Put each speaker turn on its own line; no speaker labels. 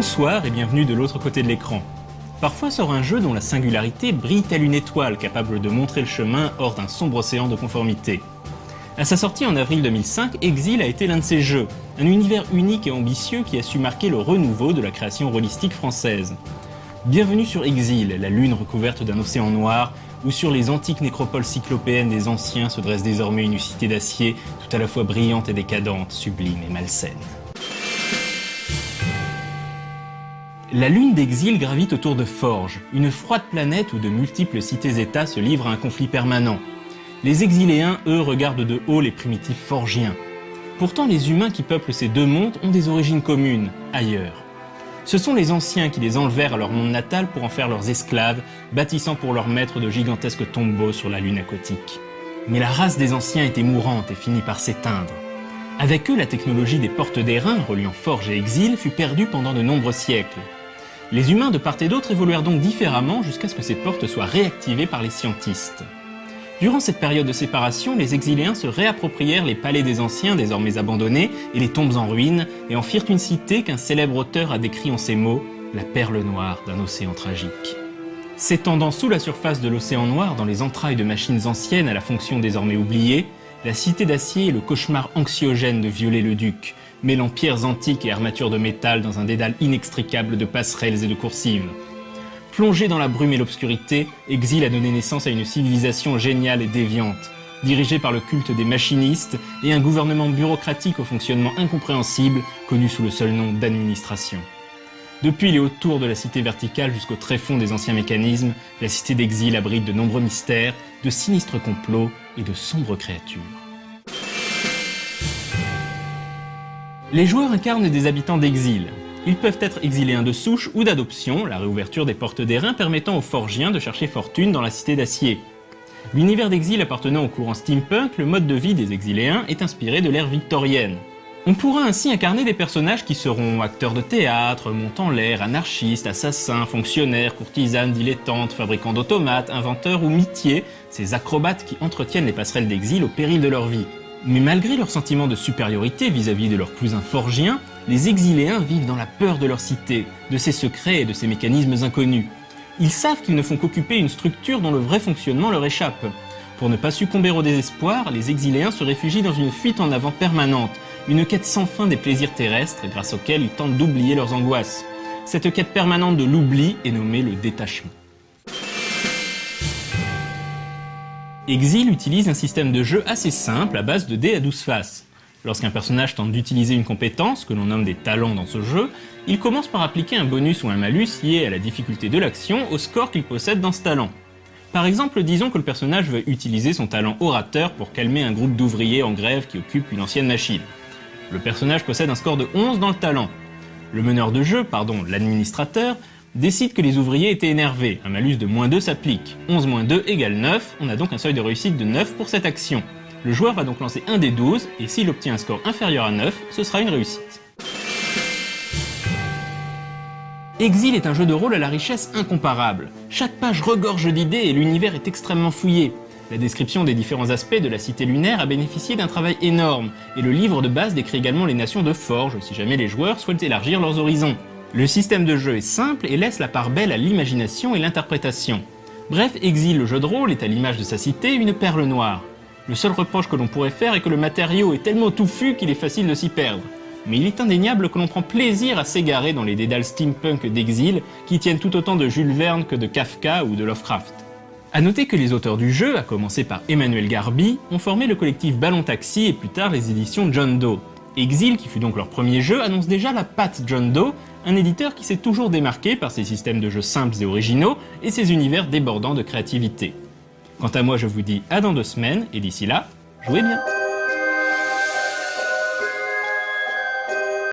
Bonsoir et bienvenue de l'autre côté de l'écran. Parfois sort un jeu dont la singularité brille telle une étoile capable de montrer le chemin hors d'un sombre océan de conformité. À sa sortie en avril 2005, Exil a été l'un de ces jeux, un univers unique et ambitieux qui a su marquer le renouveau de la création rôlistique française. Bienvenue sur Exil, la lune recouverte d'un océan noir, où sur les antiques nécropoles cyclopéennes des anciens se dresse désormais une cité d'acier tout à la fois brillante et décadente, sublime et malsaine. La lune d'Exil gravite autour de Forge, une froide planète où de multiples cités-états se livrent à un conflit permanent. Les exiléens, eux, regardent de haut les primitifs forgiens. Pourtant, les humains qui peuplent ces deux mondes ont des origines communes, ailleurs. Ce sont les anciens qui les enlevèrent à leur monde natal pour en faire leurs esclaves, bâtissant pour leurs maîtres de gigantesques tombeaux sur la lune aquatique. Mais la race des anciens était mourante et finit par s'éteindre. Avec eux, la technologie des portes d'airain, reliant Forge et Exil, fut perdue pendant de nombreux siècles. Les humains de part et d'autre évoluèrent donc différemment jusqu'à ce que ces portes soient réactivées par les scientistes. Durant cette période de séparation, les exiléens se réapproprièrent les palais des anciens désormais abandonnés et les tombes en ruine et en firent une cité qu'un célèbre auteur a décrit en ces mots « la perle noire d'un océan tragique ». S'étendant sous la surface de l'océan noir dans les entrailles de machines anciennes à la fonction désormais oubliée, la cité d'acier est le cauchemar anxiogène de Viollet-le-Duc, mêlant pierres antiques et armatures de métal dans un dédale inextricable de passerelles et de coursives. Plongé dans la brume et l'obscurité, Exil a donné naissance à une civilisation géniale et déviante, dirigée par le culte des machinistes et un gouvernement bureaucratique au fonctionnement incompréhensible, connu sous le seul nom d'administration. Depuis les hautes tours de la cité verticale jusqu'au tréfonds des anciens mécanismes, la cité d'Exil abrite de nombreux mystères, de sinistres complots et de sombres créatures. Les joueurs incarnent des habitants d'Exil. Ils peuvent être exiléens de souche ou d'adoption, la réouverture des portes d'airain permettant aux forgiens de chercher fortune dans la cité d'acier. L'univers d'Exil appartenant au courant steampunk, le mode de vie des exiléens est inspiré de l'ère victorienne. On pourra ainsi incarner des personnages qui seront acteurs de théâtre, montants l'air, anarchistes, assassins, fonctionnaires, courtisanes, dilettantes, fabricants d'automates, inventeurs ou mitiers, ces acrobates qui entretiennent les passerelles d'exil au péril de leur vie. Mais malgré leur sentiment de supériorité vis-à-vis de leurs cousins forgiens, les exiléens vivent dans la peur de leur cité, de ses secrets et de ses mécanismes inconnus. Ils savent qu'ils ne font qu'occuper une structure dont le vrai fonctionnement leur échappe. Pour ne pas succomber au désespoir, les exiléens se réfugient dans une fuite en avant permanente, une quête sans fin des plaisirs terrestres grâce auxquels ils tentent d'oublier leurs angoisses. Cette quête permanente de l'oubli est nommée le détachement. Exil utilise un système de jeu assez simple à base de dés à 12 faces. Lorsqu'un personnage tente d'utiliser une compétence, que l'on nomme des talents dans ce jeu, il commence par appliquer un bonus ou un malus lié à la difficulté de l'action au score qu'il possède dans ce talent. Par exemple, disons que le personnage veut utiliser son talent orateur pour calmer un groupe d'ouvriers en grève qui occupe une ancienne machine. Le personnage possède un score de 11 dans le talent. Le meneur de jeu, l'administrateur, décide que les ouvriers étaient énervés. Un malus de -2 s'applique. 11 - 2 égale 9, on a donc un seuil de réussite de 9 pour cette action. Le joueur va donc lancer un des 12, et s'il obtient un score inférieur à 9, ce sera une réussite. Exil est un jeu de rôle à la richesse incomparable. Chaque page regorge d'idées et l'univers est extrêmement fouillé. La description des différents aspects de la cité lunaire a bénéficié d'un travail énorme, et le livre de base décrit également les nations de Forge, si jamais les joueurs souhaitent élargir leurs horizons. Le système de jeu est simple et laisse la part belle à l'imagination et l'interprétation. Bref, Exil, le jeu de rôle, est à l'image de sa cité une perle noire. Le seul reproche que l'on pourrait faire est que le matériau est tellement touffu qu'il est facile de s'y perdre. Mais il est indéniable que l'on prend plaisir à s'égarer dans les dédales steampunk d'Exil qui tiennent tout autant de Jules Verne que de Kafka ou de Lovecraft. A noter que les auteurs du jeu, à commencer par Emmanuel Garbi, ont formé le collectif Ballon Taxi et plus tard les éditions John Doe. Exil, qui fut donc leur premier jeu, annonce déjà la patte John Doe, un éditeur qui s'est toujours démarqué par ses systèmes de jeux simples et originaux et ses univers débordants de créativité. Quant à moi, je vous dis à dans 2 semaines, et d'ici là, jouez bien!